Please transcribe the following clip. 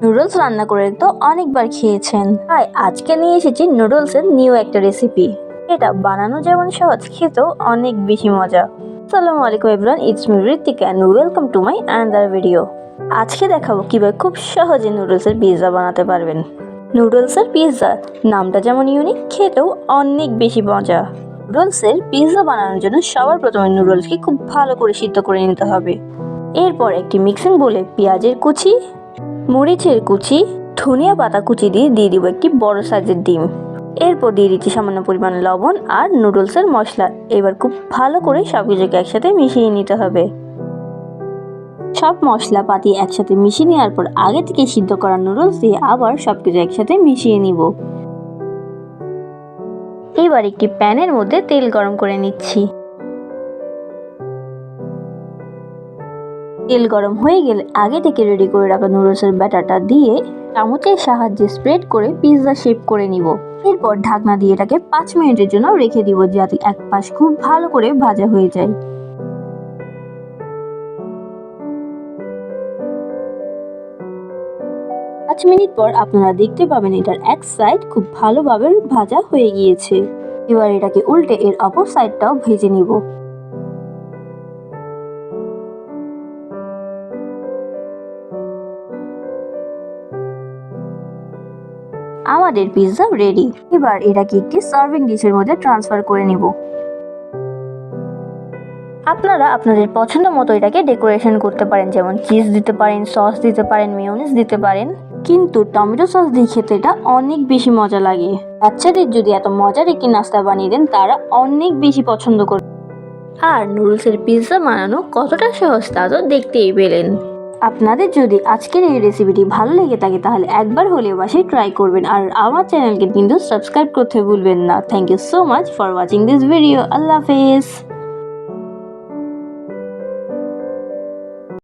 Noodles রান্না করে তো অনেকবার খেয়েছেন, তাই আজকে নিয়ে এসেছি নুডলসের নিউ একটা রেসিপি। এটা বানানো যেমন সহজ, খেতেও অনেক বেশি মজা। আসসালামু আলাইকুম everyone, it's me Ritwika and welcome to my another video. আজকে দেখাবো কিভাবে খুব সহজে নুডলসের পিৎজা বানাতে পারবেন। নুডলসের পিৎজা নামটা যেমন ইউনিক, খেতেও অনেক বেশি মজা। নুডলসের পিৎজা বানানোর জন্য সবার প্রথমে নুডলসকে খুব ভালো করে সিদ্ধ করে নিতে হবে। এরপর একটি মিক্সিং বোলে পেঁয়াজের কুচি, মরিচের কুচি, ধনিয়া পাতা কুচি দিয়ে দিব একটি বড় সাইজের ডিম। এরপর দিয়ে দিচ্ছি সামান্য পরিমাণ লবণ আর নুডলসের মশলা। এবার খুব ভালো করে সবকিছুকে একসাথে মিশিয়ে নিতে হবে। সব মশলাপাতি একসাথে মিশিয়ে নেওয়ার পর আগে থেকে সিদ্ধ করা নুডলস দিয়ে আবার সবকিছু একসাথে মিশিয়ে নিব। এবার একটি প্যানের মধ্যে তেল গরম করে নিচ্ছি। তেল গরম হয়ে গেলে আগে থেকে রেডি করে রাখা নুডলসের ব্যাটারটা দিয়ে চামচের সাহায্যে স্প্রেড করে পিৎজা শেপ করে নিব। এরপর ঢাকনা দিয়ে এটাকে 5 মিনিটের জন্য রেখে দিব, যাতে এক পাশ খুব ভালো করে ভাজা হয়ে যায়। পাঁচ মিনিট পর আপনারা দেখতে পাবেন এটার এক সাইড খুব ভালোভাবে ভাজা হয়ে গিয়েছে। এবার এটাকে উল্টে এর অপর সাইডটাও ভেজে নিব। আমাদের পিৎজা রেডি। এবার এটাকে একটি সার্ভিং ডিশের মধ্যে ট্রান্সফার করে নিব। আপনারা আপনাদের পছন্দ মতো এটাকে ডেকোরেশন করতে পারেন, যেমন চিজ দিতে পারেন, সস দিতে পারেন, মেয়োনিজ দিতে পারেন। কিন্তু টমেটো সস দিয়ে খেতে এটা অনেক বেশি মজা লাগে। বাচ্চাদের যদি এত মজার একটি নাস্তা বানিয়ে দেন, তারা অনেক বেশি পছন্দ করবে। আর নুডলসের পিৎজা বানানো কতটা সহজ তা তো দেখতেই পেলেন। আপনাদের যদি আজকের এই রেসিপিটি ভালো লেগে থাকে তাহলে একবার হলেও বাসায় ট্রাই করবেন। আর আমার চ্যানেলকে কিন্তু সাবস্ক্রাইব করতে ভুলবেন না। Thank you so much for watching this video. Allah হাফেজ।